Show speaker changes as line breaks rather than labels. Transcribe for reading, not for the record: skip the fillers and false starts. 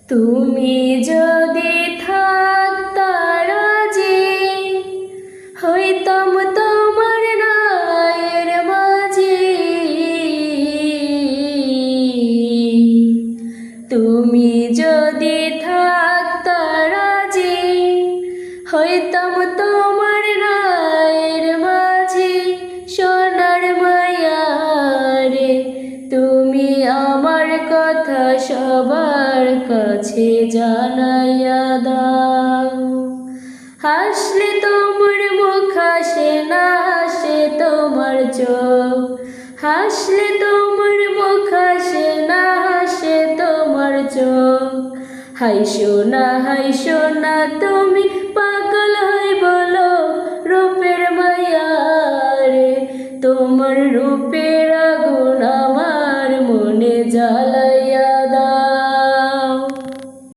তুমি যদি থাকতা রাজি, হইতাম তোমার রায়ের মাঝি। তুমি যদি থাকতা রাজি, হইতাম তোমার রায়ের মাঝি। সোনার মায়া রে, তুমি আমার কথা সবার কাছে জানাইয়া দাও। হাসলে তোমার মুখ হাসে না, হাসে তোমার চোখ। হাসলে তোমার মুখ হাসে না, হাসে তোমার চোখ। হাই সোনা তুমি পাগল হই বলো রূপের মায়া রে। তোমার রূপের আগুন আমার মনে জ্বালাইয়া